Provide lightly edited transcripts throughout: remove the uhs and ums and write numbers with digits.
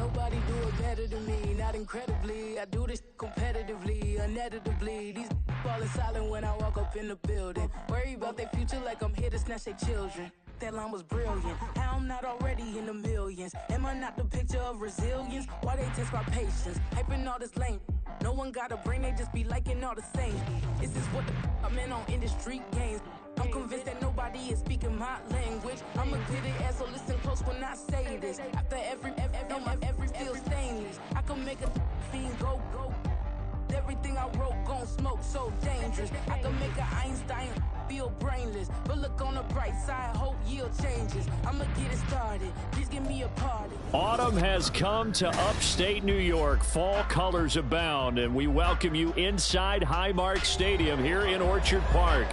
Nobody do it better than me, not incredibly. I do this competitively, uneditably. These falling silent when I walk up in the building. Worry about their future like I'm here to snatch their children. That line was brilliant. How I'm not already in the millions? Am I not the picture of resilience? Why they test my patience? Hyping all this lame. No one got a brain, they just be liking all the same. Is this what the I'm in on industry games? I'm convinced that nobody is speaking my language. I'm a good ass, so listen close when I say this. After every feel stainless. I can make a fiend go. Everything I wrote gon' smoke so dangerous. I can make an Einstein feel brainless. But look on the bright side, hope yield changes. I'ma get it started, please give me a party. Autumn has come to upstate New York. Fall colors abound, and we welcome you inside Highmark Stadium here in Orchard Park.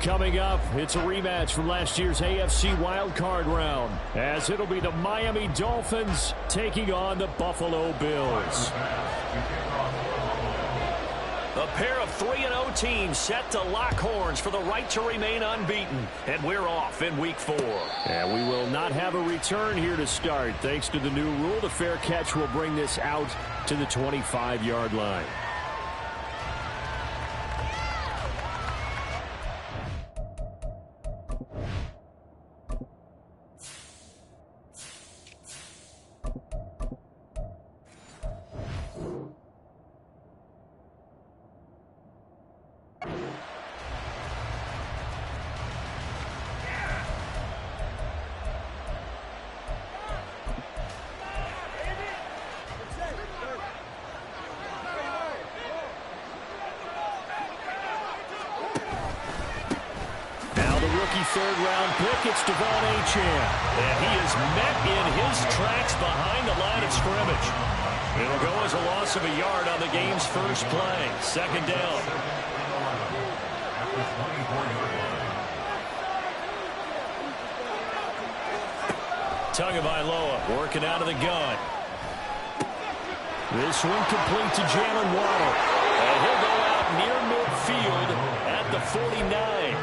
Coming up, it's a rematch from last year's AFC wildcard round, as it'll be the Miami Dolphins taking on the Buffalo Bills. A pair of 3-0 teams set to lock horns for the right to remain unbeaten. And we're off in Week 4. And we will not have a return here to start. Thanks to the new rule, the fair catch will bring this out to the 25-yard line. Third-round pick, it's Devon Achane. And he is met in his tracks behind the line of scrimmage. It'll go as a loss of a yard on the game's first play. Second down. Tagovailoa working out of the gun. This one complete to Jalen Waddle. And he'll go out near midfield at the 49.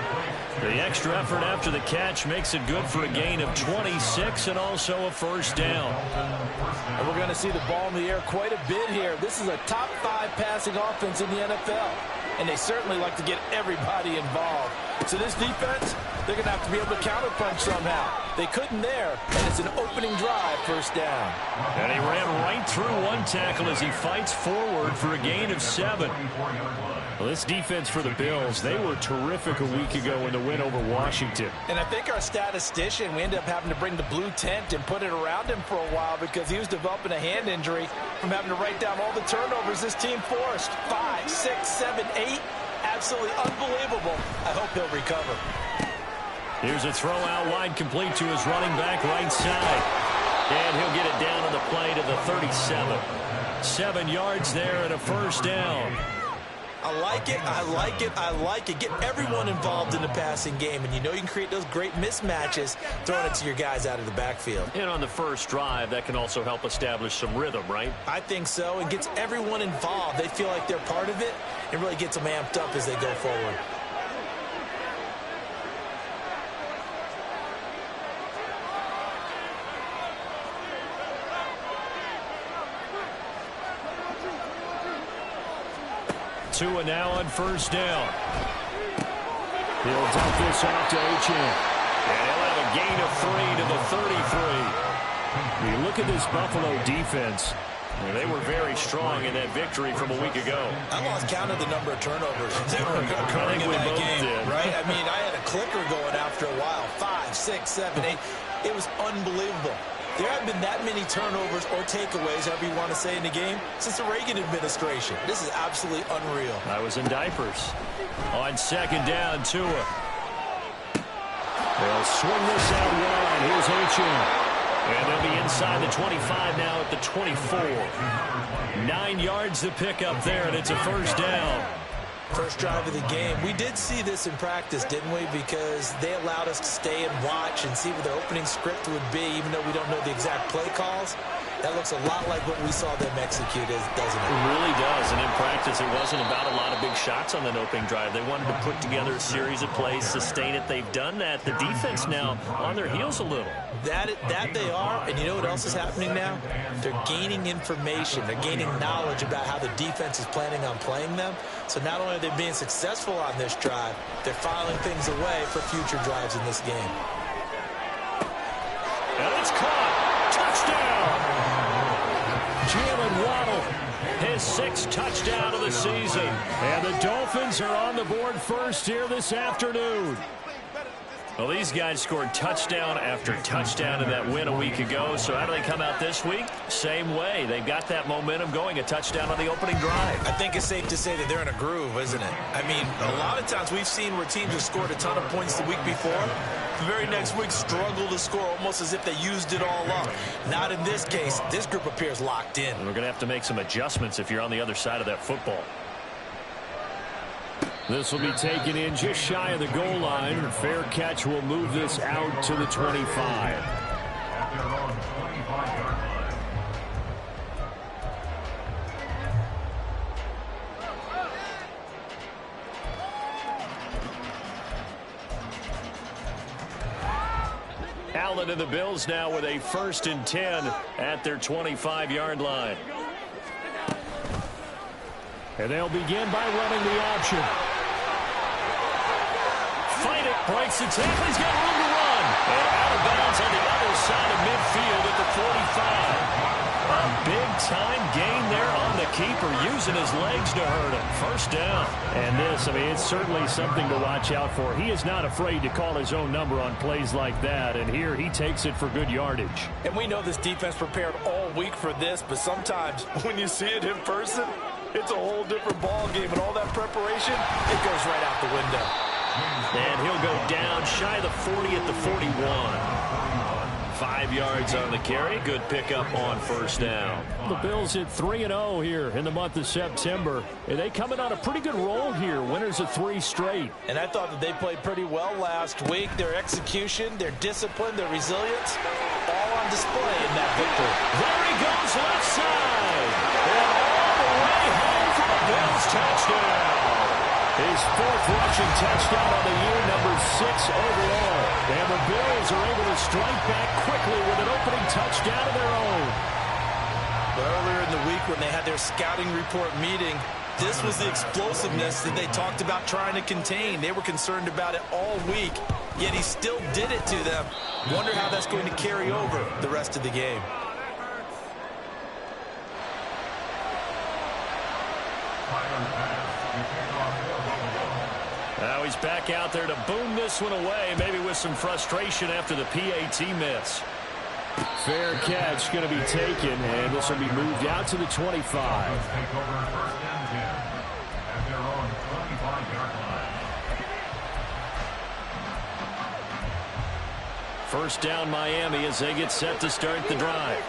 The extra effort after the catch makes it good for a gain of 26 and also a first down. And we're going to see the ball in the air quite a bit here. This is a top 5 passing offense in the NFL. And they certainly like to get everybody involved. So this defense, they're going to have to be able to counterpunch somehow. They couldn't there, and it's an opening drive, first down. And he ran right through one tackle as he fights forward for a gain of 7. Well, this defense for the Bills, they were terrific a week ago in the win over Washington. And I think our statistician, we ended up having to bring the blue tent and put it around him for a while because he was developing a hand injury from having to write down all the turnovers this team forced. 5, 6, 7, 8. Absolutely unbelievable. I hope he'll recover. Here's a throw out wide complete to his running back right side. And he'll get it down on the play to the 37. 7 yards there and a first down. I like it, I like it, I like it. Get everyone involved in the passing game, and you know you can create those great mismatches throwing it to your guys out of the backfield. And on the first drive, that can also help establish some rhythm, right? I think so. It gets everyone involved. They feel like they're part of it. It really gets them amped up as they go forward. Tua now on first down. He'll dump this off to Achane. And he'll have a gain of 3 to the 33. You look at this Buffalo defense. They were very strong in that victory from a week ago. I lost count of the number of turnovers that were occurring in that game, right? I mean, I had a clicker going after a while. 5, 6, 7, 8. It was unbelievable. There haven't been that many turnovers or takeaways, however you want to say, in the game since the Reagan administration. This is absolutely unreal. I was in diapers. On second down, Tua. They'll swing this out wide. Here's Achane. And they'll be inside the 25 now at the 24. 9 yards to pick up there, and it's a first down. First drive of the game. We did see this in practice, didn't we? Because they allowed us to stay and watch and see what the opening script would be, even though we don't know the exact play calls. That looks a lot like what we saw them execute, doesn't it? It really does, and in practice it wasn't about a lot of big shots on that opening drive. They wanted to put together a series of plays, sustain it. They've done that. The defense now on their heels a little. That they are, and you know what else is happening now? They're gaining information. They're gaining knowledge about how the defense is planning on playing them. So not only are they being successful on this drive, they're filing things away for future drives in this game. And it's caught. Touchdown. Jalen Waddle, his 6th touchdown of the season. And the Dolphins are on the board first here this afternoon. Well, these guys scored touchdown after touchdown in that win a week ago. So how do they come out this week? Same way. They've got that momentum going, a touchdown on the opening drive. I think it's safe to say that they're in a groove, isn't it? I mean, a lot of times we've seen where teams have scored a ton of points the week before. The very next week struggle to score almost as if they used it all up. Not in this case. This group appears locked in. And we're going to have to make some adjustments if you're on the other side of that football. This will be taken in just shy of the goal line. The fair catch will move this out to the 25. Allen and the Bills now with a 1st and 10 at their 25-yard line. And they'll begin by running the option. Fight it, breaks the tackle. He's got room to run. And out of bounds on the other side of midfield at the 45. A big-time gain there on the keeper, using his legs to hurt him. 1st down. And this, I mean, it's certainly something to watch out for. He is not afraid to call his own number on plays like that. And here he takes it for good yardage. And we know this defense prepared all week for this, but sometimes when you see it in person, it's a whole different ball game, and all that preparation, it goes right out the window. And he'll go down shy of the 40 at the 41. 5 yards on the carry. Good pickup on 1st down. The Bills hit 3-0 here in the month of September. And they come in on a pretty good roll here. Winners of 3 straight. And I thought that they played pretty well last week. Their execution, their discipline, their resilience, all on display in that victory. There he goes, left side. And all the way home for a Bills touchdown. His 4th rushing touchdown on the year, number 6 overall. And the Bills are able to strike back quickly with an opening touchdown of their own. Earlier in the week when they had their scouting report meeting, this was the explosiveness that they talked about trying to contain. They were concerned about it all week, yet he still did it to them. Wonder how that's going to carry over the rest of the game. Now he's back out there to boom this one away, maybe with some frustration after the PAT miss. Fair catch going to be taken, and this will be moved out to the 25. First down Miami as they get set to start the drive.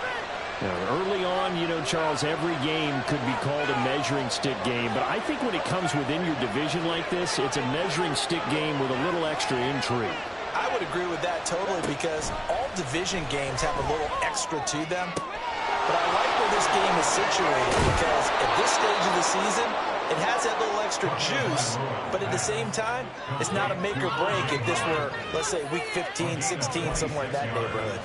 Now, early on, you know, Charles, every game could be called a measuring stick game, but I think when it comes within your division like this, it's a measuring stick game with a little extra intrigue. I would agree with that totally, because all division games have a little extra to them. But I like where this game is situated, because at this stage of the season, it has that little extra juice, but at the same time, it's not a make or break if this were, let's say, week 15, 16, somewhere in that neighborhood.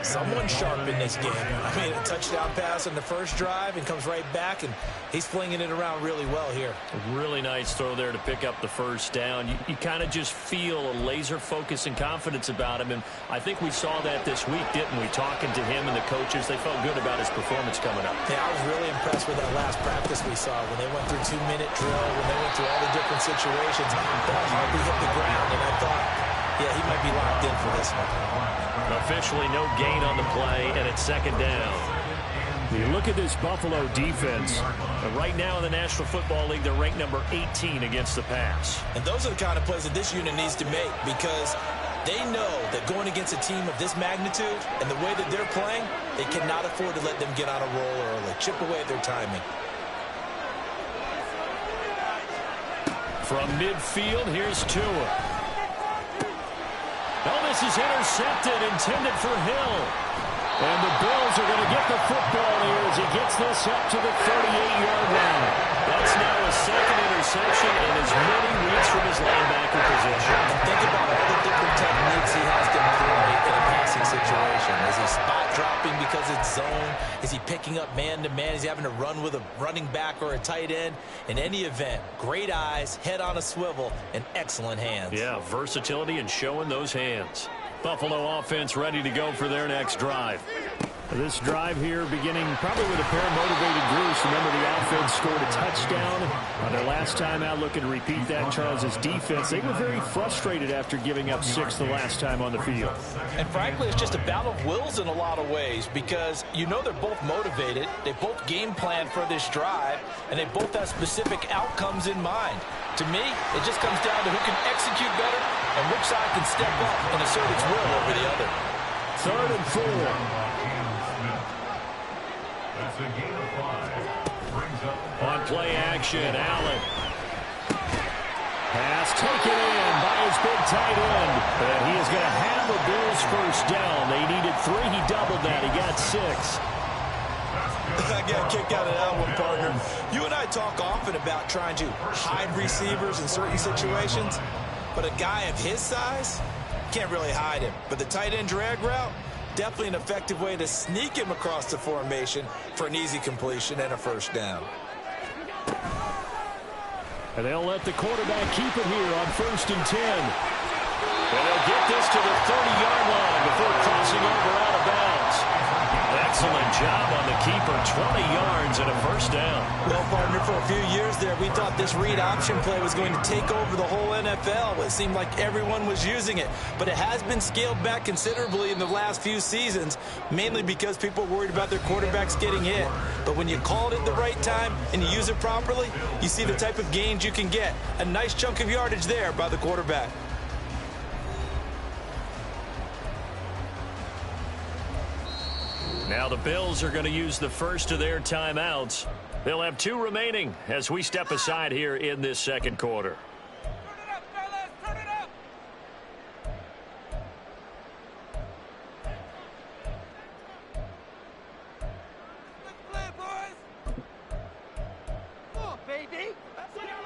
Someone sharp in this game. I mean, a touchdown pass on the first drive and comes right back, and he's flinging it around really well here. A really nice throw there to pick up the first down. You kind of just feel a laser focus and confidence about him, and I think we saw that this week, didn't we? Talking to him and the coaches, they felt good about his performance coming up. Yeah, I was really impressed with that last practice we saw when they went through 2-minute drill, when they went through all the different situations. Ball hardly hit the ground, and I thought, yeah, he might be locked in for this one. Officially no gain on the play, and it's 2nd down. You look at this Buffalo defense. Right now in the National Football League, they're ranked number 18 against the pass. And those are the kind of plays that this unit needs to make, because they know that going against a team of this magnitude and the way that they're playing, they cannot afford to let them get on a roll early. Chip away at their timing. From midfield, here's Tua. Oh, this is intercepted, intended for Hill. And the Bills are going to get the football here as he gets this up to the 38-yard line. That's now a second interception and as many reads from his linebacker position. Think about all the different techniques he has to employ in a passing situation. Is he spot dropping because it's zone? Is he picking up man-to-man? Is he having to run with a running back or a tight end? In any event, great eyes, head on a swivel, and excellent hands. Yeah, versatility and showing those hands. Buffalo offense ready to go for their next drive. This drive here beginning probably with a pair of motivated groups. Remember, the offense scored a touchdown on their last time out. Looking to repeat that. Charles's defense, they were very frustrated after giving up 6 the last time on the field. And frankly, it's just a battle of wills in a lot of ways because you know they're both motivated. They both game plan for this drive, and they both have specific outcomes in mind. To me, it just comes down to who can execute better and which side can step up and assert its will over the other. 3rd and 4. On play action, Allen. Pass taken in by his big tight end. And he is going to have the Bills first down. They needed 3. He doubled that. He got 6. I got a kick out of that one, partner. You and I talk often about trying to hide receivers in certain situations, but a guy of his size can't really hide him. But the tight end drag route, definitely an effective way to sneak him across the formation for an easy completion and a first down. And they'll let the quarterback keep it here on 1st and 10. And they'll get this to the 30-yard line before crossing over out of bounds. Excellent job on the keeper. 20 yards and a first down. Well, partner, for a few years there, we thought this read option play was going to take over the whole NFL. It seemed like everyone was using it. But it has been scaled back considerably in the last few seasons, mainly because people are worried about their quarterbacks getting hit. But when you call it at the right time and you use it properly, you see the type of gains you can get. A nice chunk of yardage there by the quarterback. Now the Bills are going to use the first of their timeouts. They'll have 2 remaining as we step aside here in this second quarter.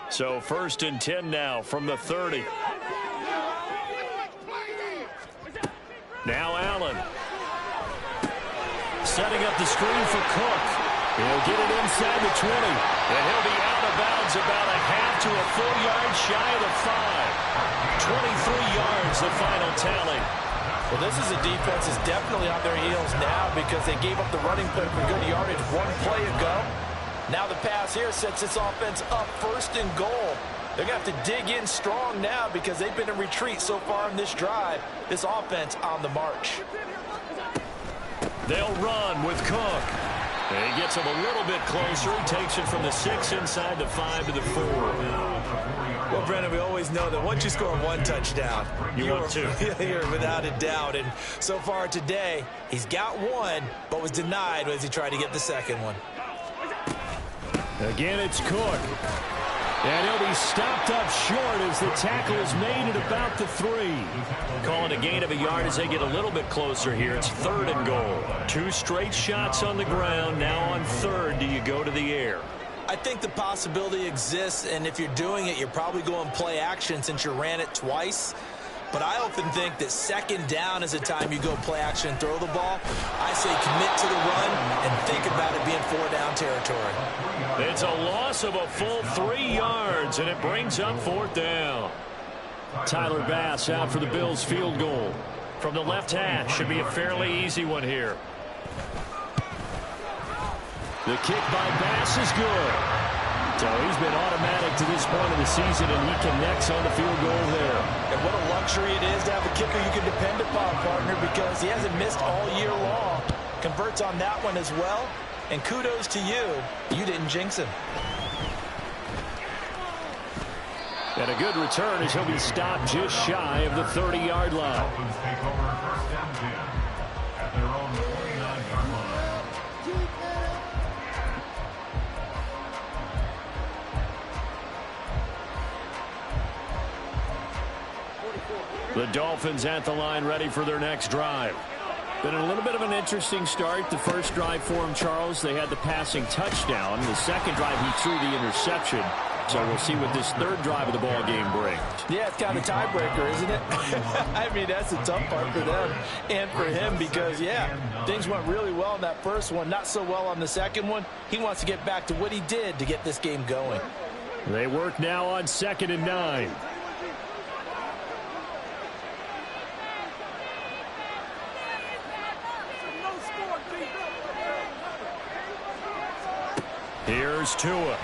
So 1st and 10 now from the 30. Now Allen. Setting up the screen for Cook. He'll get it inside the 20. And he'll be out of bounds about a half to a full yard shy of the 5. 23 yards, the final tally. Well, this is a defense that's definitely on their heels now because they gave up the running play for good yardage 1 play ago. Now the pass here sets this offense up 1st and goal. They're going to have to dig in strong now because they've been in retreat so far in this drive. This offense on the march. They'll run with Cook. And he gets him a little bit closer. He takes it from the 6 inside the 5 to the 4. Well, Brennan, we always know that once you score 1 touchdown, you're without a doubt. And so far today, he's got 1, but was denied as he tried to get the second one. Again, it's Cook. And he'll be stopped up short as the tackle is made at about the 3. Calling a gain of a yard as they get a little bit closer here. It's 3rd and goal. 2 straight shots on the ground. Now on 3rd, do you go to the air? I think the possibility exists, and if you're doing it, you're probably going play action since you ran it twice. But I often think that 2nd down is the time you go play action and throw the ball. I say commit to the run and think about it being 4-down territory. It's a loss of a full 3 yards, and it brings up 4th down. Tyler Bass out for the Bills field goal. From the left hash, should be a fairly easy one here. The kick by Bass is good. So he's been automatic to this point of the season, and he connects on the field goal there. And what a luxury it is to have a kicker you can depend upon, partner, because he hasn't missed all year long. Converts on that one as well. And kudos to you. You didn't jinx him. And a good return as he'll be stopped just shy of the 30-yard line. The Dolphins at the line ready for their next drive. Been a little bit of an interesting start. The first drive for him, Charles, they had the passing touchdown. The second drive, he threw the interception. So we'll see what this third drive of the ball game brings. Yeah, it's kind of a tiebreaker, isn't it? I mean, that's the tough part for them and for him because, yeah, things went really well on that first one, not so well on the second one. He wants to get back to what he did to get this game going. They work now on 2nd and 9. Here's Tua.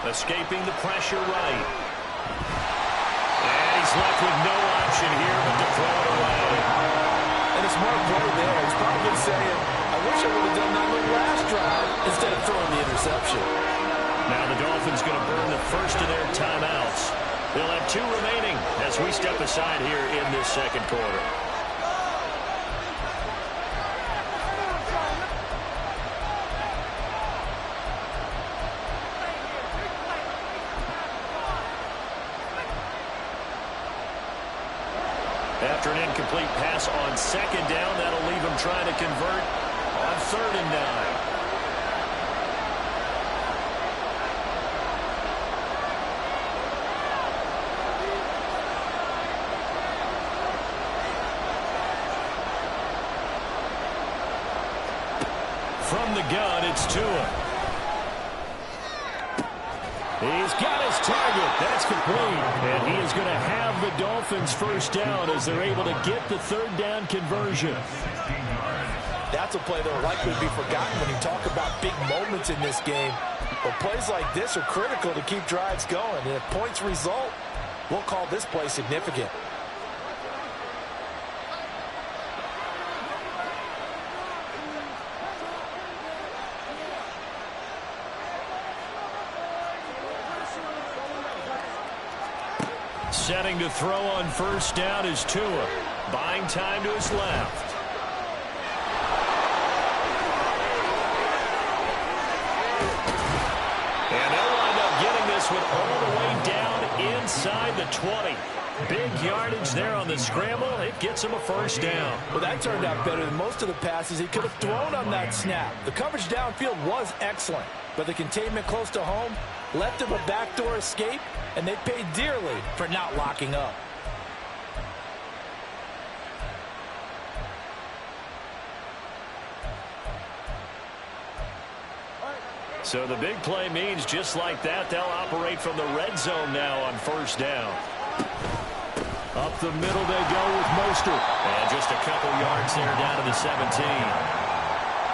Escaping the pressure right. And he's left with no option here but to throw it away. And a smart play there. He's probably been saying, I wish I would have done that on the last drive instead of throwing the interception. Now the Dolphins going to burn the first of their timeouts. They'll have 2 remaining as we step aside here in this second quarter. After an incomplete pass on 2nd down, that'll leave him trying to convert on 3rd and 9. From the gun, it's Tua. He's got his target. That's complete. And he is going to have the Dolphins first down as they're able to get the 3rd down conversion. That's a play that will likely be forgotten when you talk about big moments in this game. But plays like this are critical to keep drives going. And if points result, we'll call this play significant. Setting to throw on 1st down is Tua. Buying time to his left. And they'll wind up getting this one all the way down inside the 20. Big yardage there on the scramble. It gets him a first down. Well, that turned out better than most of the passes he could have thrown on that snap. The coverage downfield was excellent, but the containment close to home left him a backdoor escape, and they paid dearly for not locking up. So the big play means just like that, they'll operate from the red zone now on 1st down. Up the middle they go with Mostert. And just a couple yards there down to the 17.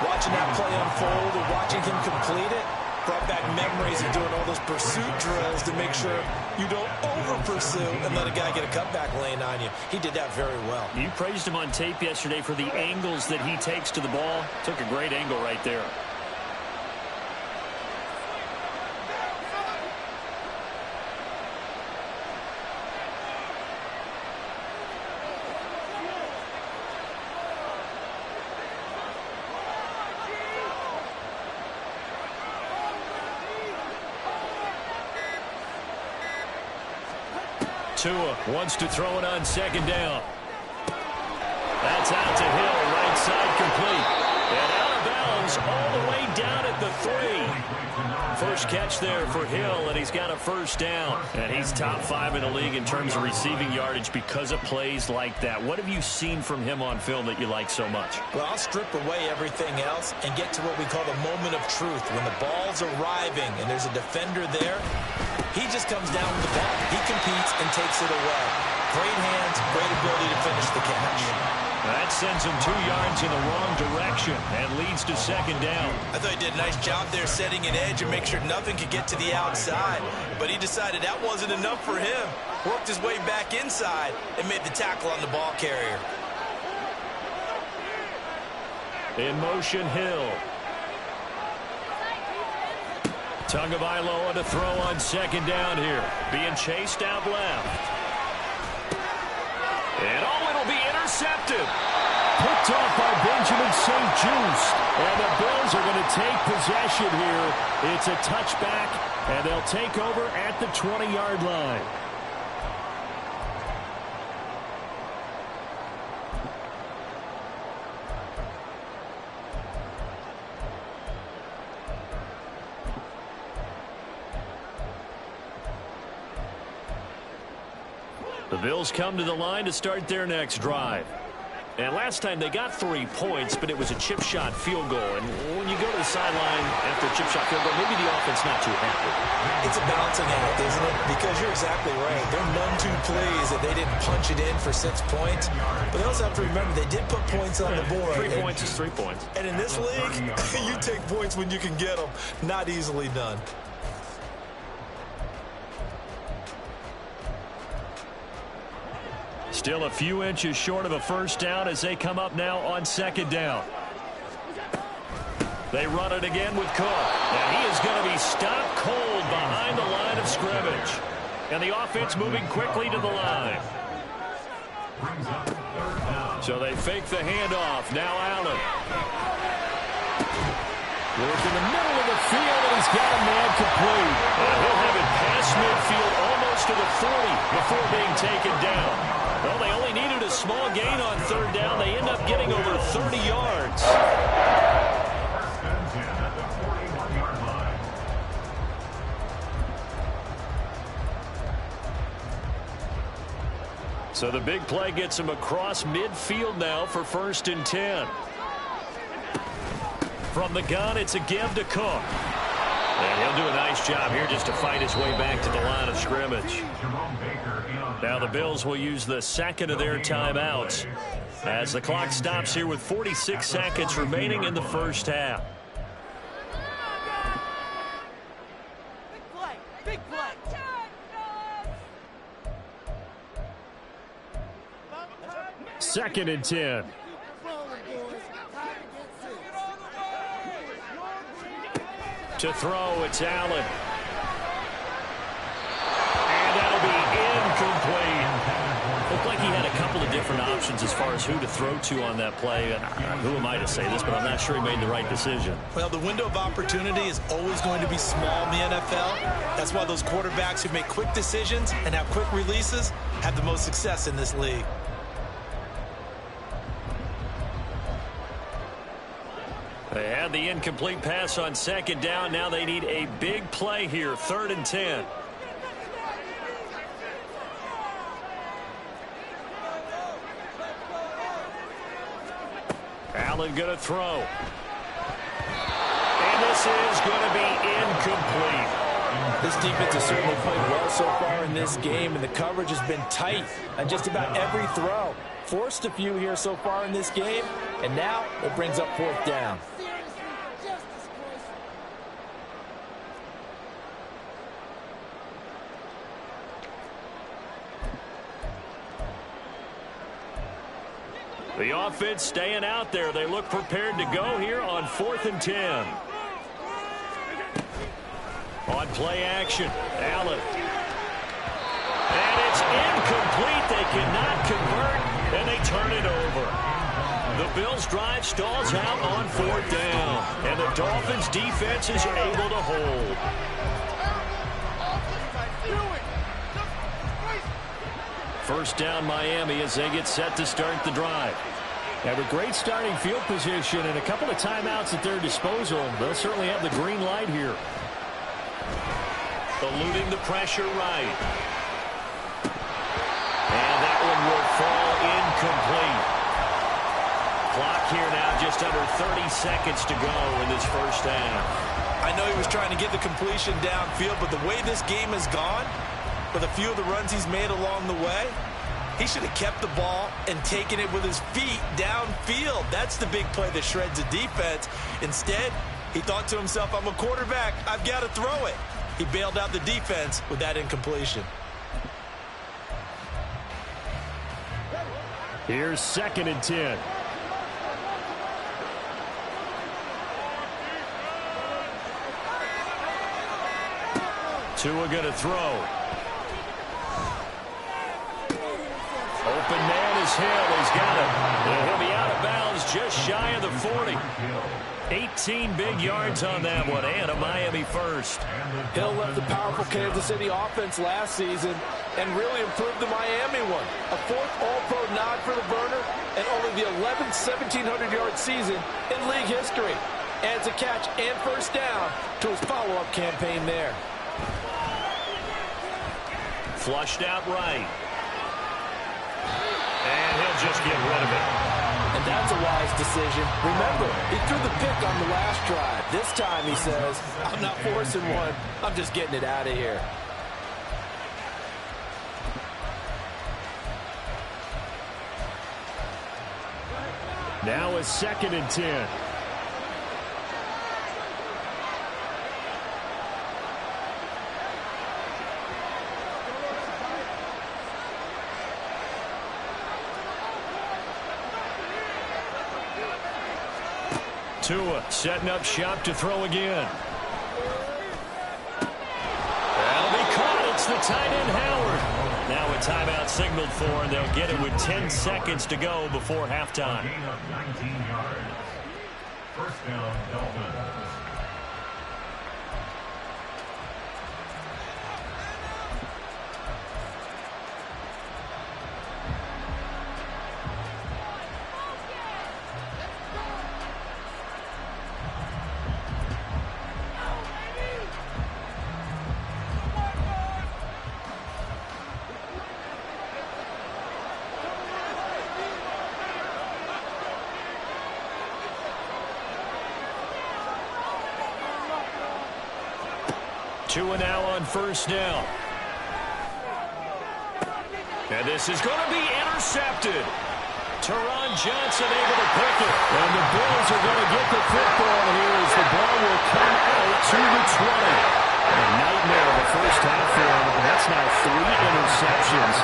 Watching that play unfold and watching him complete it brought back memories of doing all those pursuit drills to make sure you don't over-pursue and let a guy get a cutback lane on you. He did that very well. You praised him on tape yesterday for the angles that he takes to the ball. Took a great angle right there. Tua wants to throw it on 2nd down. That's out to Hill, right side complete. And out of bounds all the way down at the 3. First catch there for Hill, and he's got a first down. And he's top 5 in the league in terms of receiving yardage because of plays like that. What have you seen from him on film that you like so much? Well, I'll strip away everything else and get to what we call the moment of truth. When the ball's arriving and there's a defender there, he just comes down with the ball. He competes and takes it away. Great hands, great ability to finish the catch. That sends him 2 yards in the wrong direction and leads to 2nd down. I thought he did a nice job there setting an edge and make sure nothing could get to the outside. But he decided that wasn't enough for him. Worked his way back inside and made the tackle on the ball carrier. In motion, Hill. Tagovailoa to throw on 2nd down here. Being chased out left. And it'll be intercepted. Picked off by Benjamin St-Juste. And the Bills are going to take possession here. It's a touchback, and they'll take over at the 20-yard line. The Bills come to the line to start their next drive. And last time they got 3 points, but it was a chip shot field goal. And when you go to the sideline after a chip shot field goal, maybe the offense not too happy. It's a balancing act, isn't it? Because you're exactly right. They're none too pleased that they didn't punch it in for 6 points. But they also have to remember they did put points on the board. 3 points is 3 points. And in this league, you take points when you can get them. Not easily done. Still a few inches short of a first down as they come up now on second down. They run it again with Cook. And he is going to be stopped cold behind the line of scrimmage. And the offense moving quickly to the line. So they fake the handoff. Now Allen. Work in the middle of the field, and he's got a man complete. And he'll have it past midfield almost to the 40 before being taken down. Well, they only needed a small gain on third down. They end up getting over 30 yards. So the big play gets him across midfield now for 1st and 10. From the gun, it's a give to Cook. And he'll do a nice job here just to fight his way back to the line of scrimmage. Now the Bills will use the second of their timeouts as the clock stops here with 46 seconds remaining in the first half. Big play. 2nd and 10. To throw, it's Allen. And that'll be incomplete. Looked like he had a couple of different options as far as who to throw to on that play. And who am I to say this, but I'm not sure he made the right decision. Well, the window of opportunity is always going to be small in the NFL. That's why those quarterbacks who make quick decisions and have quick releases have the most success in this league. They had the incomplete pass on second down. Now they need a big play here, 3rd and 10. Allen going to throw. And this is going to be incomplete. This defense has certainly played well so far in this game, and the coverage has been tight on just about every throw. Forced a few here so far in this game, and now it brings up 4th down. The offense staying out there. They look prepared to go here on 4th and 10. On play action, Allen. And it's incomplete. They cannot convert, and they turn it over. The Bills' drive stalls out on 4th down, and the Dolphins' defense is able to hold. First down Miami as they get set to start the drive. Have a great starting field position and a couple of timeouts at their disposal. They'll certainly have the green light here. Eluding the pressure right. And that one will fall incomplete. Clock here now just under 30 seconds to go in this first half. I know he was trying to get the completion downfield, but the way this game has gone, with a few of the runs he's made along the way, he should have kept the ball and taken it with his feet downfield. That's the big play that shreds the defense. Instead, he thought to himself, I'm a quarterback. I've got to throw it. He bailed out the defense with that incompletion. Here's 2nd and 10. Tua going to throw. Open man is Hill. He's got it. And he'll be out of bounds just shy of the 40. 18 big yards on that one, and a Miami first. Hill left the powerful Kansas City offense last season and really improved the Miami one. A 4th All-Pro nod for the burner and only the 11th 1,700-yard season in league history. Adds a catch and first down to his follow-up campaign there. Flushed out right. just get rid of it. And that's a wise decision. Remember, he threw the pick on the last drive. This time he says, I'm not forcing one. I'm just getting it out of here. Now a 2nd and 10. Tua setting up shop to throw again. That'll be caught. It's the tight end, Howard. Now a timeout signaled for, and they'll get it with 10 seconds to go before halftime. Gain of 19 yards. First down, Dolphins. Tua now on first down. And this is going to be intercepted. Teron Johnson able to pick it. And the Bills are going to get the football here as the ball will come out to the 20. A nightmare of the first half for him. That's now 3 interceptions.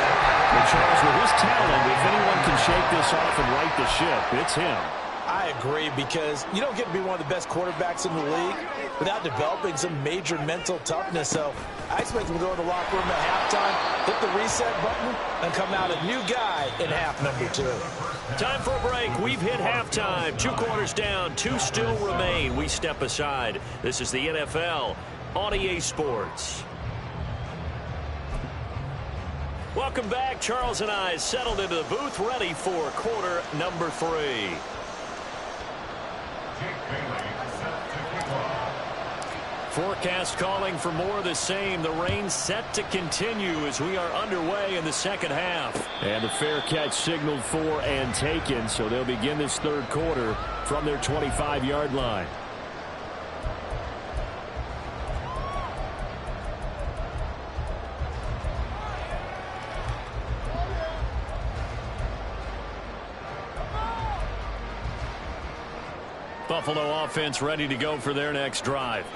But Charles, with his talent, if anyone can shake this off and right the ship, it's him. I agree, because you don't get to be one of the best quarterbacks in the league without developing some major mental toughness. So I expect him to go in the locker room at halftime, hit the reset button, and come out a new guy in half number 2. Time for a break. We've hit halftime. 2 quarters down, 2 still remain. We step aside. This is the NFL on EA Sports. Welcome back. Charles and I settled into the booth, ready for quarter number 3. Forecast calling for more of the same. The rain set to continue as we are underway in the second half. And the fair catch signaled for and taken, so they'll begin this third quarter from their 25-yard line. Buffalo offense ready to go for their next drive.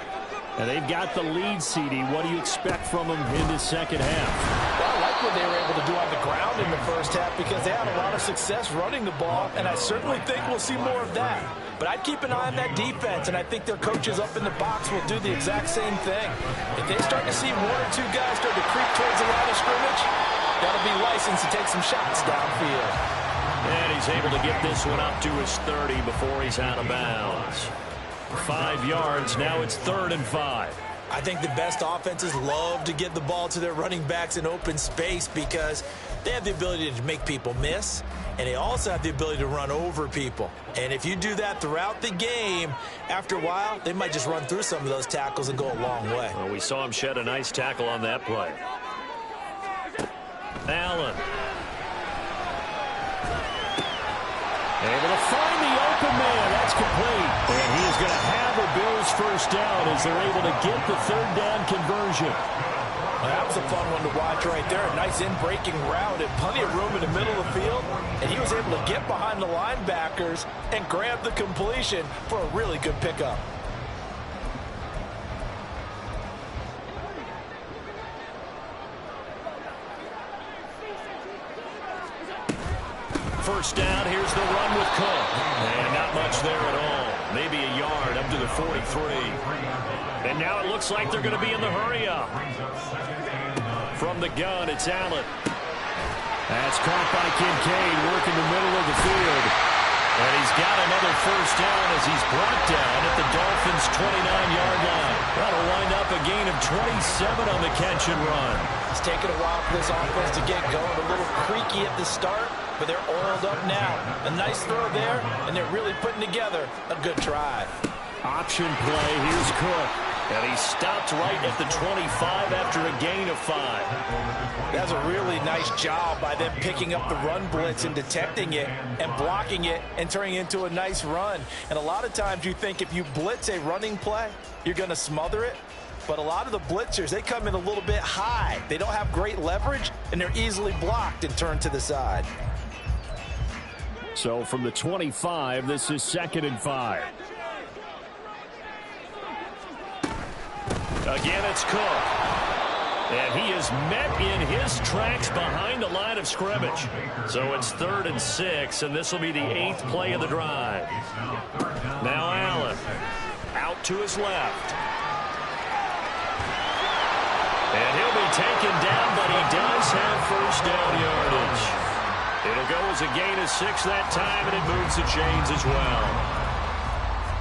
And they've got the lead, CD. What do you expect from them in the second half? Well, I like what they were able to do on the ground in the first half, because they had a lot of success running the ball, and I certainly think we'll see more of that. But I'd keep an eye on that defense, and I think their coaches up in the box will do the exact same thing. If they start to see 1 or 2 guys start to creep towards the line of scrimmage, that'll be licensed to take some shots downfield. And he's able to get this one up to his 30 before he's out of bounds. 5 yards. Now it's 3rd and 5. I think the best offenses love to get the ball to their running backs in open space, because they have the ability to make people miss, and they also have the ability to run over people. And if you do that throughout the game, after a while, they might just run through some of those tackles and go a long way. Well, we saw him shed a nice tackle on that play. Allen. Able to find the open man. That's complete. And he is going to have a Bills first down as they're able to get the 3rd down conversion. Well, that was a fun one to watch right there. A nice in-breaking route and plenty of room in the middle of the field. And he was able to get behind the linebackers and grab the completion for a really good pickup. First down, here's the run with Cook. And not much there at all. Maybe a yard up to the 43. And now it looks like they're going to be in the hurry-up. From the gun, it's Allen. That's caught by Kincaid, working the middle of the field. And he's got another first down as he's brought down at the Dolphins' 29-yard line. That'll wind up a gain of 27 on the catch and run. It's taken a while for this offense to get going. A little creaky at the start, but they're oiled up now. A nice throw there, and they're really putting together a good drive. Option play. Here's Cook. And he stopped right at the 25 after a gain of 5. That's a really nice job by them picking up the run blitz and detecting it and blocking it and turning it into a nice run. And a lot of times you think if you blitz a running play, you're going to smother it. But a lot of the blitzers, they come in a little bit high. They don't have great leverage, and they're easily blocked and turned to the side. So from the 25, this is 2nd and 5. Again, it's Cook. And he is met in his tracks behind the line of scrimmage. So it's 3rd and 6, and this will be the 8th play of the drive. Now Allen out to his left. And he'll be taken down, but he does have first down yardage. It'll go as a gain of 6 that time, and it moves the chains as well.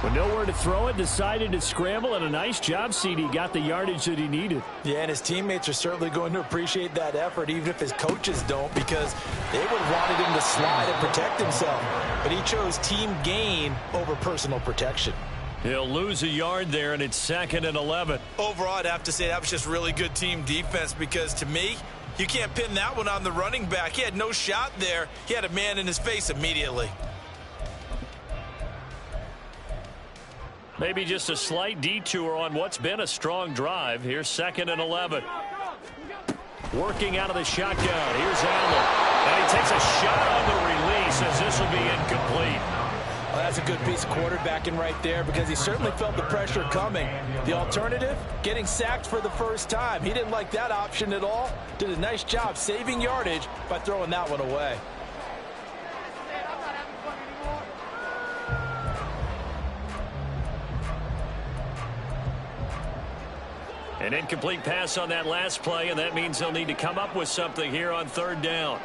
With nowhere to throw it, decided to scramble, and a nice job, CD. Got the yardage that he needed. Yeah, and his teammates are certainly going to appreciate that effort, even if his coaches don't, because they would have wanted him to slide and protect himself. But he chose team gain over personal protection. He'll lose a yard there, and it's 2nd and 11. Overall, I'd have to say that was just really good team defense, because to me, you can't pin that one on the running back. He had no shot there. He had a man in his face immediately. Maybe just a slight detour on what's been a strong drive. Here's 2nd and 11. Working out of the shotgun. Here's Allen. And he takes a shot on the release as this will be incomplete. Well, that's a good piece of quarterbacking right there, because he certainly felt the pressure coming. The alternative, getting sacked for the first time. He didn't like that option at all. Did a nice job saving yardage by throwing that one away. An incomplete pass on that last play, and that means they'll need to come up with something here on 3rd down.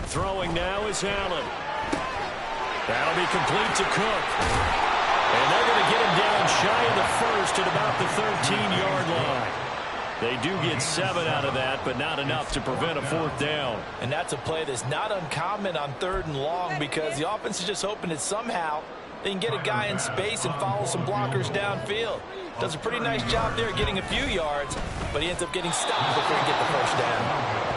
Throwing now is Allen. That'll be complete to Cook. And they're going to get him down shy of the first at about the 13-yard line. They do get 7 out of that, but not enough to prevent a 4th down. And that's a play that's not uncommon on 3rd and long, because the offense is just hoping that somehow they can get a guy in space and follow some blockers downfield. Does a pretty nice job there getting a few yards, but he ends up getting stopped before he gets the first down.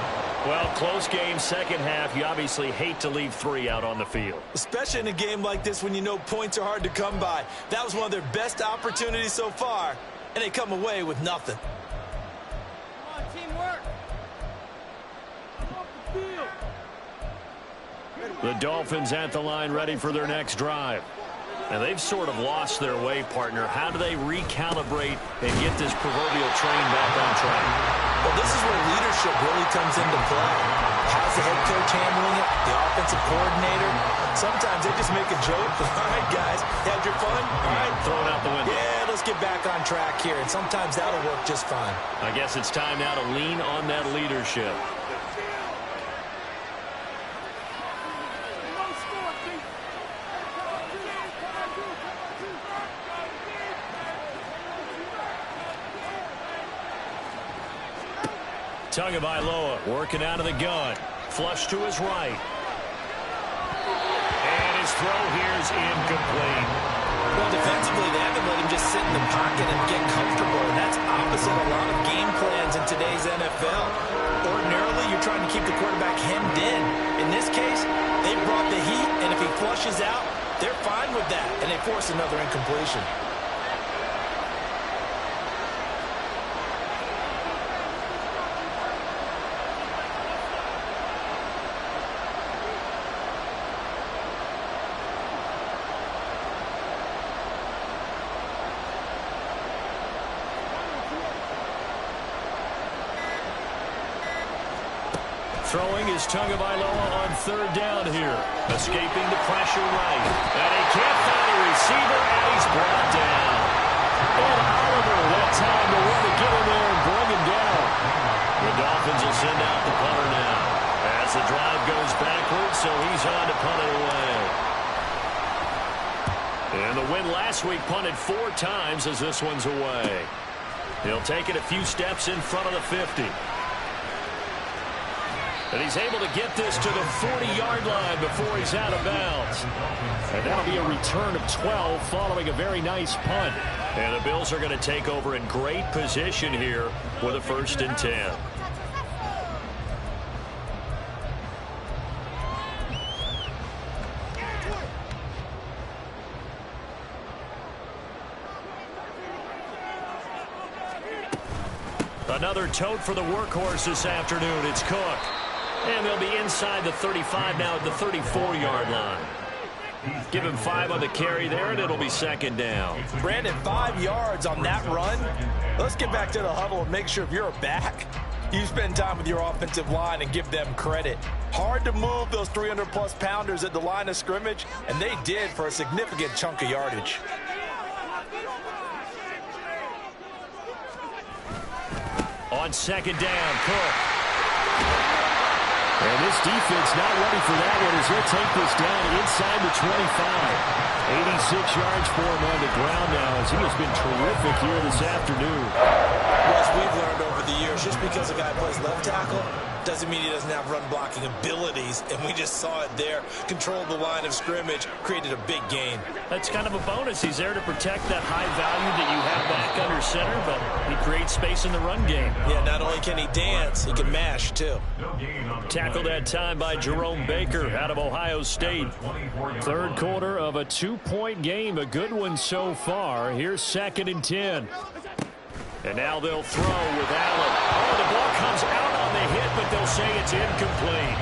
Well, close game, second half. You obviously hate to leave 3 out on the field. Especially in a game like this when you know points are hard to come by. That was one of their best opportunities so far, and they come away with nothing. Come on, teamwork. The Dolphins at the line, ready for their next drive. And they've sort of lost their way, partner. How do they recalibrate and get this proverbial train back on track? Well, this is where leadership really comes into play. How's the head coach handling it? The offensive coordinator? Sometimes they just make a joke. All right, guys, had your fun? All right, Throw it out the window. Yeah, let's get back on track here. And sometimes that'll work just fine. I guess it's time now to lean on that leadership. Tagovailoa working out of the gun. Flush to his right. And his throw here is incomplete. Well, defensively, they haven't let him just sit in the pocket and get comfortable. And that's opposite a lot of game plans in today's NFL. Ordinarily, you're trying to keep the quarterback hemmed in. In this case, they brought the heat, and if he flushes out, they're fine with that, and they force another incompletion. Throwing is Tagovailoa on 3rd down here. Escaping the pressure right. And he can't find a receiver, and he's brought down. And Oliver, that time to want to get in there and bring him down. The Dolphins will send out the punter now. As the drive goes backwards, so he's on to punt it away. And the win last week punted 4 times as this one's away. He'll take it a few steps in front of the 50. And he's able to get this to the 40-yard line before he's out of bounds. And that'll be a return of 12 following a very nice punt. And the Bills are going to take over in great position here with a 1st and 10. Another tote for the workhorse this afternoon. It's Cook. And they'll be inside the 35 now at the 34-yard line. Give him 5 on the carry there, and it'll be 2nd down. Brandon, 5 yards on that run. Let's get back to the huddle and make sure if you're a back, you spend time with your offensive line and give them credit. Hard to move those 300-plus pounders at the line of scrimmage, and they did for a significant chunk of yardage. On 2nd down, Cook. And this defense not ready for that one as he'll take this down inside the 25. 86 yards for him on the ground now as he has been terrific here this afternoon. Well, as we've learned over the years, just because a guy plays left tackle doesn't mean he doesn't have run blocking abilities, and we just saw it there. Controlled the line of scrimmage, created a big gain. That's kind of a bonus. He's there to protect that high value that you have back under center, but he creates space in the run game. Yeah, not only can he dance, he can mash, too. Tackled that time by Jerome Baker out of Ohio State. 3rd quarter of a 2-point game, a good one so far. Here's 2nd and 10. And now they'll throw with Allen. Oh, the ball comes out on the hit, but they'll say it's incomplete.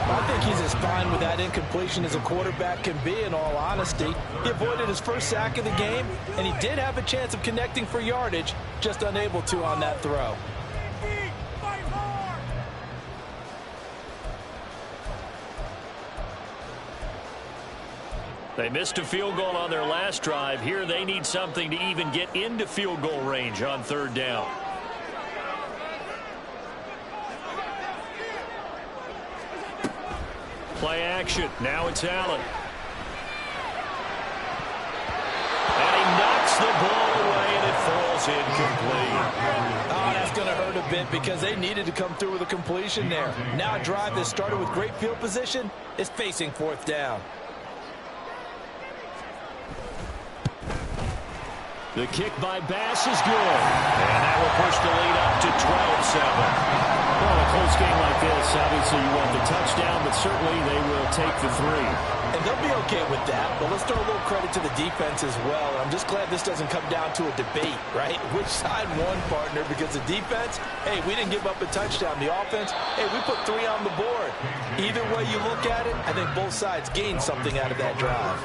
I think he's as fine with that incompletion as a quarterback can be, in all honesty. He avoided his first sack of the game, and he did have a chance of connecting for yardage, just unable to on that throw. They missed a field goal on their last drive. Here they need something to even get into field goal range on 3rd down. Play action. Now it's Allen. And he knocks the ball away, and it falls incomplete. Oh, that's going to hurt a bit because they needed to come through with a completion there. Now a drive that started with great field position is facing 4th down. The kick by Bass is good. And that will push the lead up to 12-7. Well, a close game like this, obviously you want the touchdown, but certainly they will take the 3. And they'll be okay with that, but let's throw a little credit to the defense as well. I'm just glad this doesn't come down to a debate, right? Which side won, partner? Because the defense, hey, we didn't give up a touchdown. The offense, hey, we put 3 on the board. Either way you look at it, I think both sides gained something out of that drive.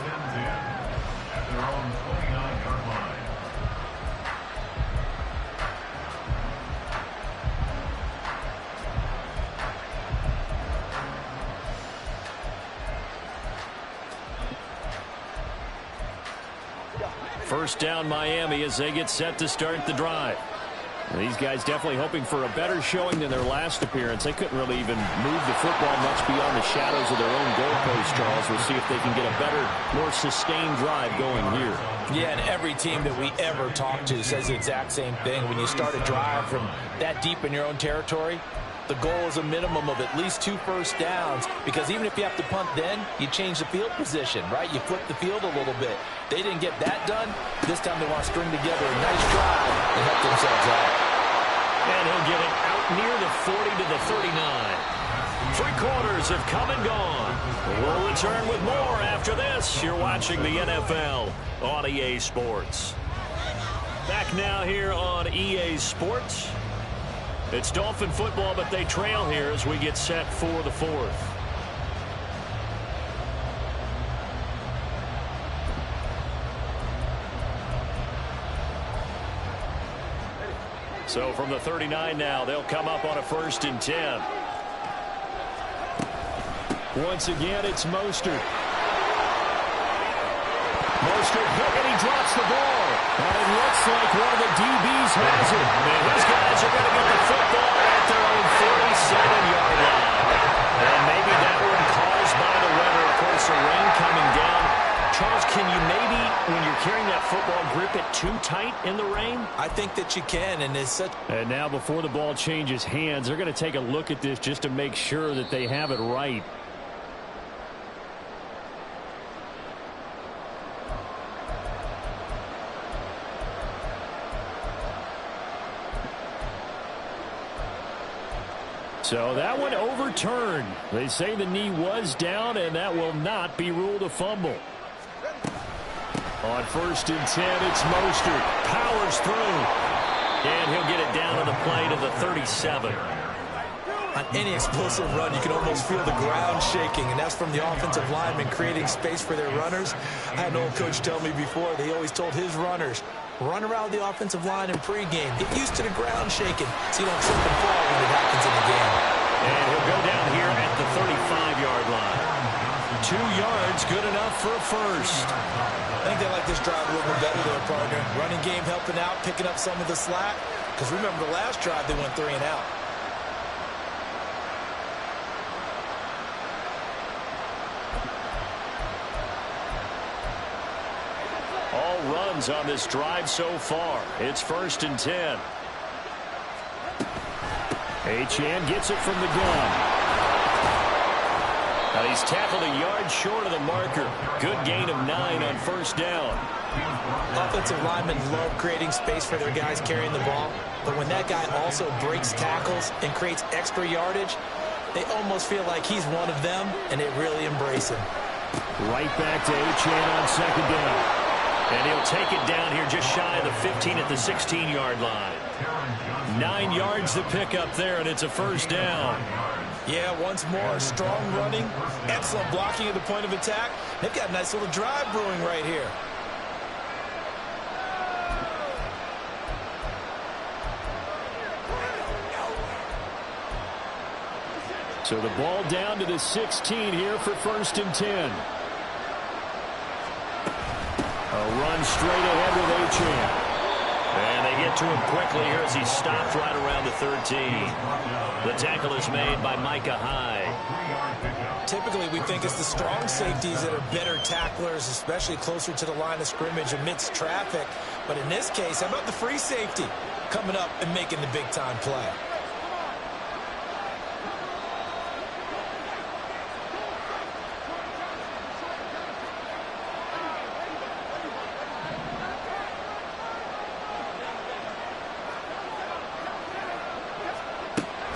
First down Miami as they get set to start the drive. These guys definitely hoping for a better showing than their last appearance. They couldn't really even move the football much beyond the shadows of their own goalpost, Charles. We'll see if they can get a better, more sustained drive going here. Yeah, and every team that we ever talk to says the exact same thing. When you start a drive from that deep in your own territory, the goal is a minimum of at least 2 first downs, because even if you have to punt then, you change the field position, right? You flip the field a little bit. They didn't get that done. This time they want to string together a nice drive and help themselves out. And he'll get it out near the 40 to the 39. 3 quarters have come and gone. We'll return with more after this. You're watching the NFL on EA Sports. Back now here on EA Sports. It's Dolphin football, but they trail here as we get set for the 4th. So from the 39 now, they'll come up on a 1st and 10. Once again, it's Mostert. Mostert hit and he drops the ball. And it looks like one of the DBs has it. And these guys are going to get the football at their own 47-yard line. And maybe that one caused by the weather. Of course, the rain coming down. Charles, can you maybe, when you're carrying that football, grip keep it too tight in the rain? I think that you can, and it's such... And now before the ball changes hands, they're going to take a look at this just to make sure that they have it right. So that one overturned. They say the knee was down, and that will not be ruled a fumble. On 1st and 10, it's Mostert. Powers through. And he'll get it down on the play to the 37. On any explosive run, you can almost feel the ground shaking, and that's from the offensive linemen creating space for their runners. I had an old coach tell me before, they always told his runners, run around the offensive line in pregame. Get used to the ground shaking so you don't trip and fall when it happens in the game. And he'll go down here at the 35-yard line. 2 yards, good enough for a first. I think they like this drive a little bit better there, partner. Running game helping out, picking up some of the slack. Because remember the last drive, they went 3 and out. All runs on this drive so far. It's 1st and 10. Achane gets it from the gun. Now he's tackled a yard short of the marker. Good gain of 9 on 1st down. Offensive linemen love creating space for their guys carrying the ball. But when that guy also breaks tackles and creates extra yardage, they almost feel like he's one of them, and they really embrace him. Right back to Achane on 2nd down. And he'll take it down here just shy of the 15 at the 16-yard line. 9 yards to pick up there, and it's a 1st down. Yeah, once more, strong running, excellent blocking at the point of attack. They've got a nice little drive brewing right here. So the ball down to the 16 here for 1st and 10. A run straight ahead with Achane. And they get to him quickly here as he stopped right around the 13. The tackle is made by Micah Hyde. Typically, we think it's the strong safeties that are better tacklers, especially closer to the line of scrimmage amidst traffic. But in this case, how about the free safety coming up and making the big-time play?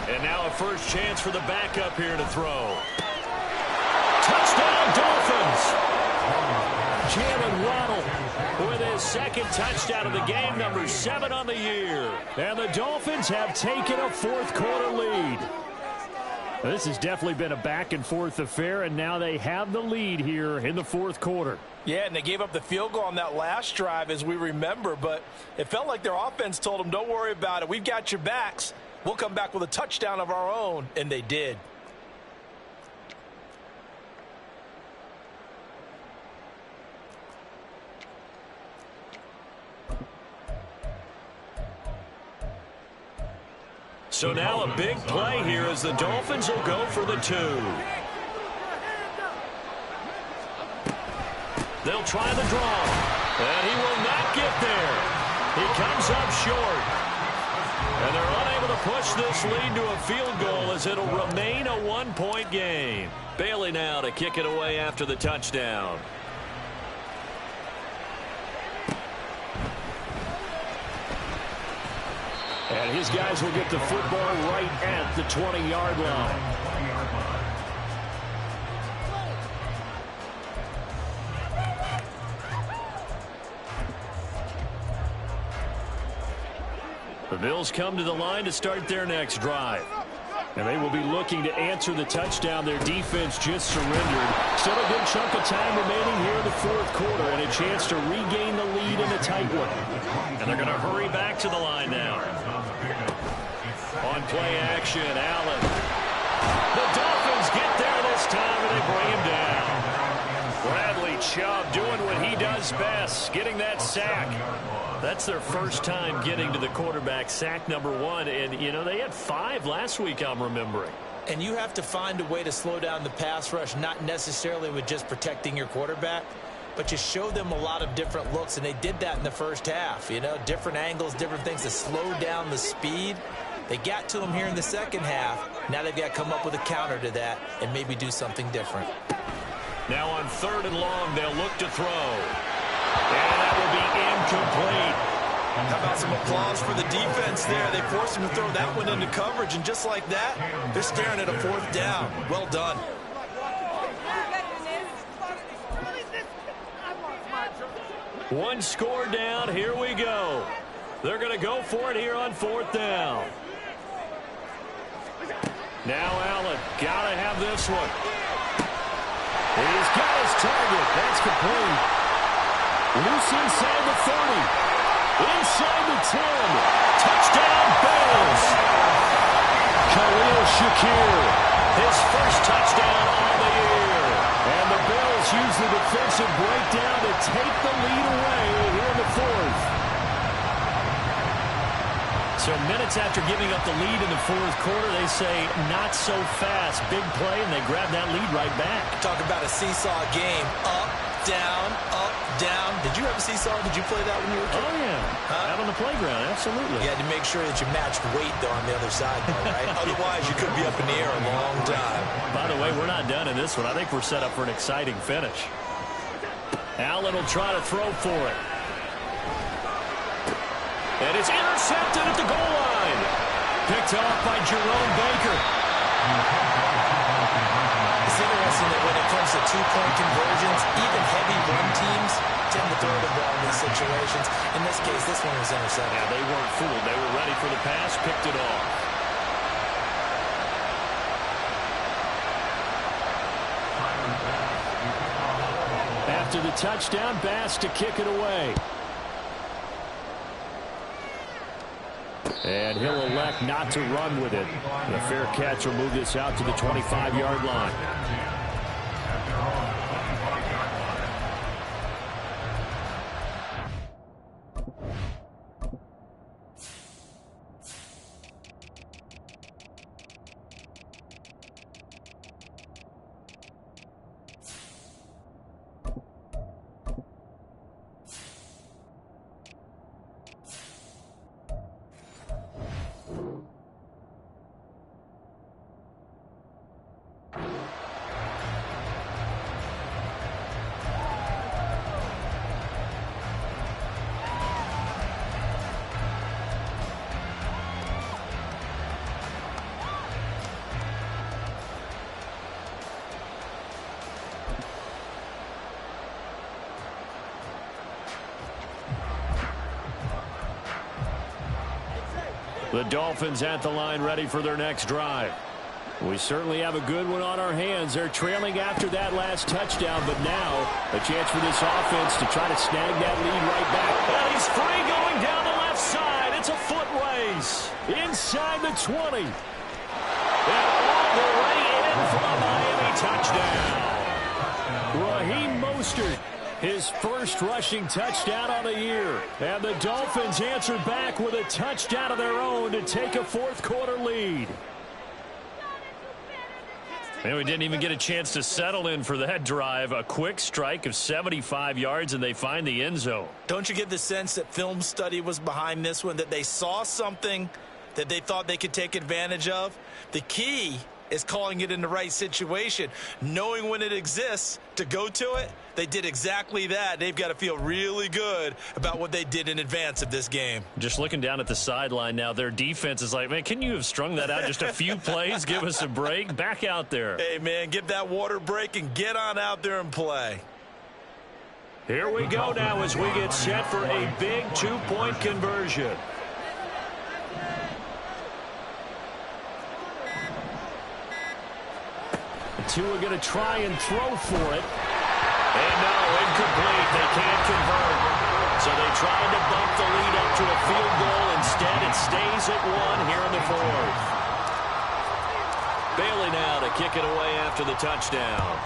And now a first chance for the backup here to throw. Touchdown, Dolphins! Jalen Waddle with his 2nd touchdown of the game, number 7 on the year. And the Dolphins have taken a 4th quarter lead. This has definitely been a back-and-forth affair, and now they have the lead here in the 4th quarter. Yeah, and they gave up the field goal on that last drive, as we remember, but it felt like their offense told them, don't worry about it. We've got your backs. We'll come back with a touchdown of our own, and they did. So now a big play here as the Dolphins will go for the 2. They'll try the draw, and he will not get there. He comes up short. And they're unable to push this lead to a field goal as it'll remain a 1-point game. Bailey now to kick it away after the touchdown. And his guys will get the football right at the 20-yard line. The Bills come to the line to start their next drive. And they will be looking to answer the touchdown their defense just surrendered. Still a good chunk of time remaining here in the 4th quarter and a chance to regain the lead in a tight one. And they're going to hurry back to the line now. On play action, Allen. The Dolphins get there this time and they bring him down. Bradley Chubb doing what he does best, getting that sack. That's their first time getting to the quarterback, sack number 1. And, you know, they had 5 last week, I'm remembering. And you have to find a way to slow down the pass rush, not necessarily with just protecting your quarterback. but you show them a lot of different looks, and they did that in the first half. You know, different angles, different things to slow down the speed. They got to him here in the second half. Now they've got to come up with a counter to that and maybe do something different. Now on 3rd and long, they'll look to throw. And that will be incomplete. How about some applause for the defense there? They forced him to throw that one into coverage, and just like that, they're staring at a 4th down. Well done. One score down. Here we go. They're going to go for it here on 4th down. Now Allen. Got to have this one. He's got his target. That's complete. Loose inside the 30. Inside the 10. Touchdown, Bills. Khalil Shakir. His first touchdown on the year. And the Bills use the defensive breakdown to take the lead away here in the 4th. So minutes after giving up the lead in the 4th quarter, they say not so fast. Big play, and they grab that lead right back. Talk about a seesaw game. Up, down, up, down. Did you have a seesaw? Did you play that when you were a kid? Oh, yeah. Out on the playground, absolutely. You had to make sure that you matched weight, though, on the other side, though, right? Otherwise, you could be up in the air a long time. By the way, we're not done in this one. I think we're set up for an exciting finish. Allen will try to throw for it. And it's intercepted at the goal line. Picked off by Jerome Baker. It's interesting that when it comes to two-point conversions, even heavy run teams tend to throw the ball in these situations. In this case, this one was intercepted. Yeah, they weren't fooled. They were ready for the pass, picked it off. After the touchdown, Bass to kick it away. And he'll elect not to run with it. And a fair catch will move this out to the 25-yard line. The Dolphins at the line ready for their next drive. We certainly have a good one on our hands. They're trailing after that last touchdown, but now a chance for this offense to try to snag that lead right back. And he's free going down the left side. It's a foot race. Inside the 20. And all the way in for a Miami touchdown. Raheem Mostert. His first rushing touchdown on the year. And the Dolphins answered back with a touchdown of their own to take a 4th quarter lead. And we didn't even get a chance to settle in for that drive. A quick strike of 75 yards, and they find the end zone. Don't you get the sense that film study was behind this one, that they saw something that they thought they could take advantage of? The key is calling it in the right situation, knowing when it exists to go to it. They did exactly that. They've got to feel really good about what they did in advance of this game. Just looking down at the sideline now, their defense is like, man, can you have strung that out just a few plays? Give us a break. Back out there. Hey, man, give that water break and get on out there and play. Here we go now as we get set for a big 2-point conversion. Two are going to try and throw for it. And no, incomplete. They can't convert. So they tried to bump the lead up to a field goal. Instead, it stays at 1 here in the 4th. Bailey now to kick it away after the touchdown.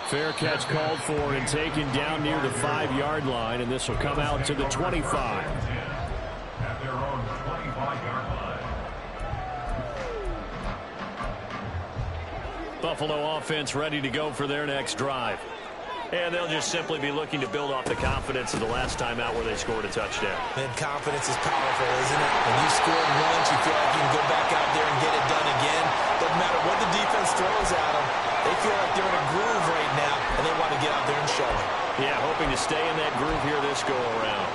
Fair catch called for and taken down near the 5-yard line, and this will come out to the 25. At their own 25-yard line. Buffalo offense ready to go for their next drive. And they'll just simply be looking to build off the confidence of the last time out where they scored a touchdown. Man, confidence is powerful, isn't it? When you scored once, you feel like you can go back out there and get it done again. Doesn't matter what the defense throws at them. They feel like they're in a groove right now, and they want to get out there and show it. Yeah, hoping to stay in that groove here this go-around.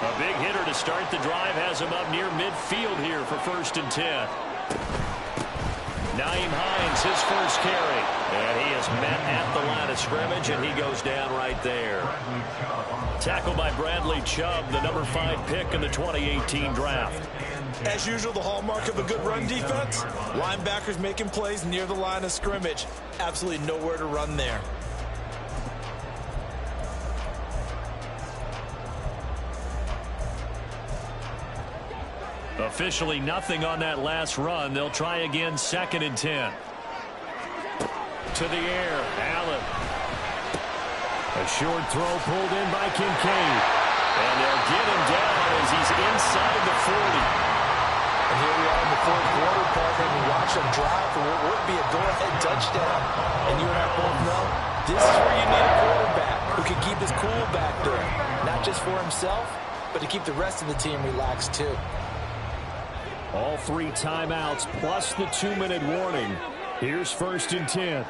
A big hitter to start the drive has him up near midfield here for 1st and 10. Nyheim Hines, his first carry. And he is met at the line of scrimmage, and he goes down right there. Tackled by Bradley Chubb, the number 5 pick in the 2018 draft. As usual, the hallmark of a good run defense, linebackers making plays near the line of scrimmage. Absolutely nowhere to run there. Officially nothing on that last run. They'll try again, 2nd and 10. To the air, Allen. A short throw pulled in by Kincaid. And they'll get him down as he's inside the 40. And here we are in the 4th quarter, partner. We watch them drive for what would be a go-ahead touchdown. And you and I both know this is where you need a quarterback who can keep his cool back there. Not just for himself, but to keep the rest of the team relaxed too. All 3 timeouts plus the 2-minute warning. Here's 1st and 10.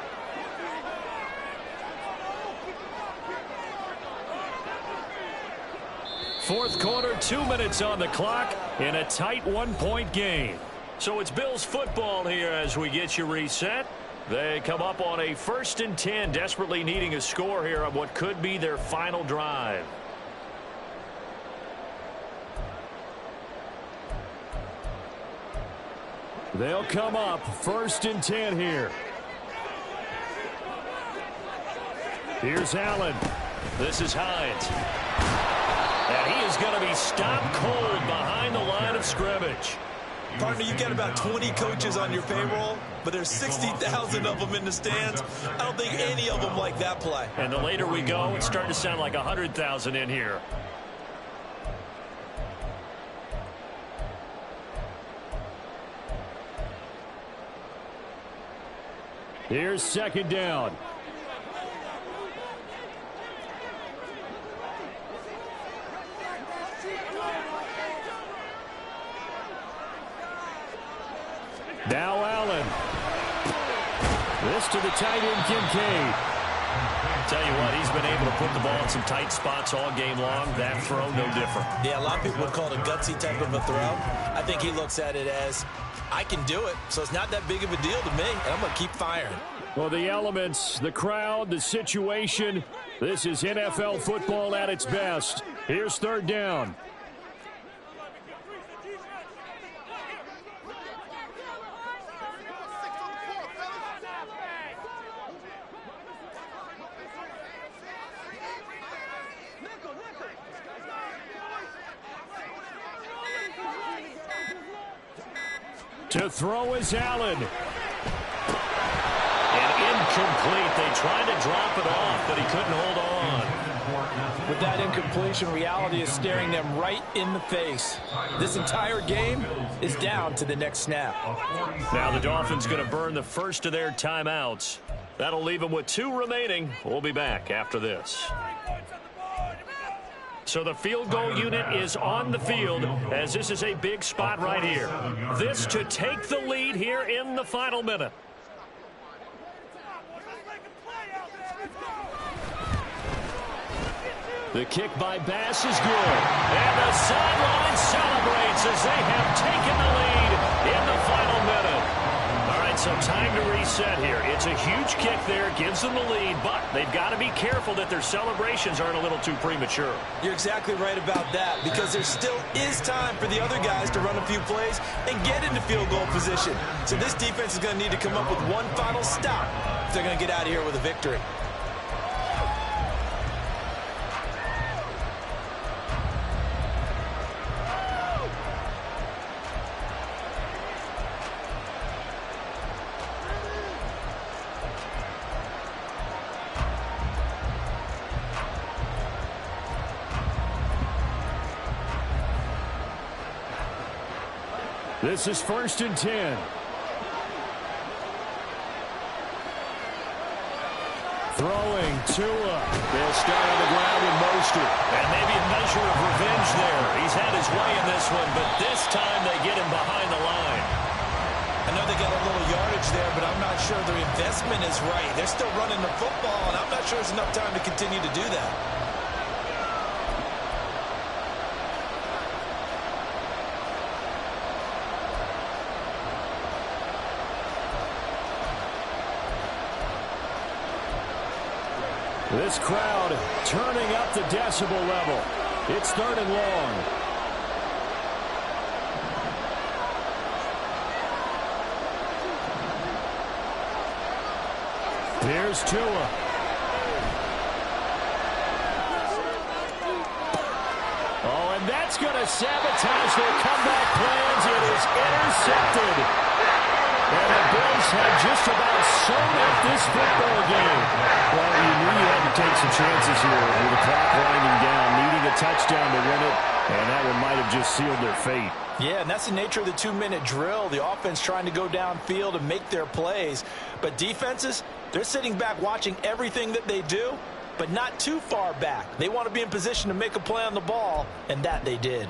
Fourth quarter, 2 minutes on the clock in a tight 1-point game. So it's Bills football here as we get you reset. They come up on a 1st and 10, desperately needing a score here on what could be their final drive. They'll come up 1st and 10 here. Here's Allen. This is Hines. And he is going to be stopped cold behind the line of scrimmage. Partner, you've got about 20 coaches on your payroll, but there's 60,000 of them in the stands. I don't think any of them like that play. And the later we go, it's starting to sound like 100,000 in here. Here's 2nd down. Now Allen. This to the tight end, Kincaid. Tell you what, he's been able to put the ball in some tight spots all game long. That throw, no different. Yeah, a lot of people would call it a gutsy type of a throw. I think he looks at it as, I can do it, so it's not that big of a deal to me, and I'm going to keep firing. Well, the elements, the crowd, the situation, this is NFL football at its best. Here's 3rd down. To throw is Allen. And incomplete. They tried to drop it off, but he couldn't hold on. With that incompletion, reality is staring them right in the face. This entire game is down to the next snap. Now the Dolphins going to burn the first of their timeouts. That'll leave them with 2 remaining. We'll be back after this. So the field goal unit is on the field as this is a big spot right here. This to take the lead here in the final minute. The kick by Bass is good. And the sideline celebrates as they have taken the lead in the final minute. All right, so time to reset here. It's a huge kick there, gives them the lead, but they've got to be careful that their celebrations aren't a little too premature. You're exactly right about that, because there still is time for the other guys to run a few plays and get into field goal position. So this defense is going to need to come up with one final stop if they're going to get out of here with a victory. This is 1st and 10. Tua. They'll start on the ground with Mostert. And maybe a measure of revenge there. He's had his way in this one, but this time they get him behind the line. I know they got a little yardage there, but I'm not sure their investment is right. They're still running the football, and I'm not sure there's enough time to continue to do that. This crowd turning up the decibel level. It's 3rd and long. Here's Tua. Oh, and that's going to sabotage their comeback plans. It is intercepted. And the Bills have just about sewn up this football game. Well, you knew you had to take some chances here with the clock winding down, needing a touchdown to win it, and that one might have just sealed their fate. Yeah, and that's the nature of the 2-minute drill. The offense trying to go downfield and make their plays. But defenses, they're sitting back watching everything that they do, but not too far back. They want to be in position to make a play on the ball, and that they did.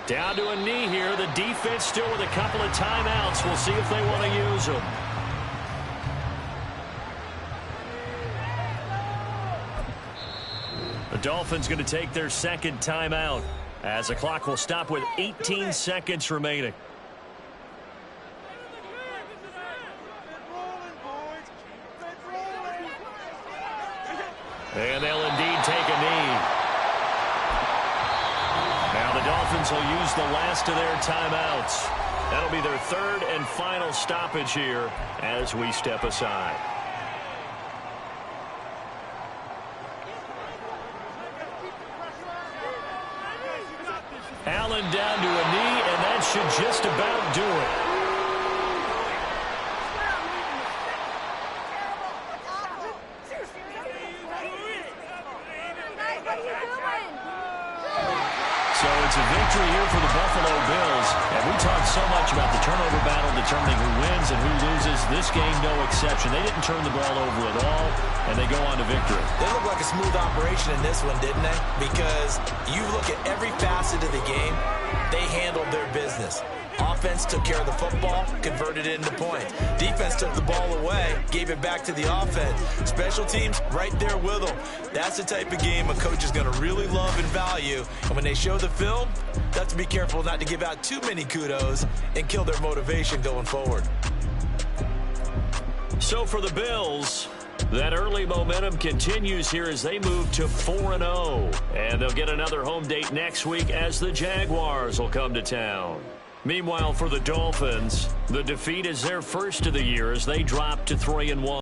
Down to a knee here. The defense still with a couple of timeouts. We'll see if they want to use them. The Dolphins going to take their second timeout as the clock will stop with 18 seconds remaining. And they'll indeed take a knee. Now the Dolphins will use the last of their timeouts. That'll be their 3rd and final stoppage here as we step aside. Allen down to a knee, and that should just about do it. So it's a victory here for the Buffalo Bills. And we talked so much about the turnover battle determining who wins and who loses. This game, no exception. They didn't turn the ball over at all, and they go on to victory. They look like a smooth operation in this one, didn't they? Because you look at every facet of the game, they handled their business. Offense took care of the football, converted it into points. Defense took the ball away, gave it back to the offense. Special teams, right there with them. That's the type of game a coach is going to really love and value. And when they show the film, they have to be careful not to give out too many kudos and kill their motivation going forward. So for the Bills, that early momentum continues here as they move to 4-0. And they'll get another home date next week as the Jaguars will come to town. Meanwhile, for the Dolphins, the defeat is their first of the year as they drop to 3-1.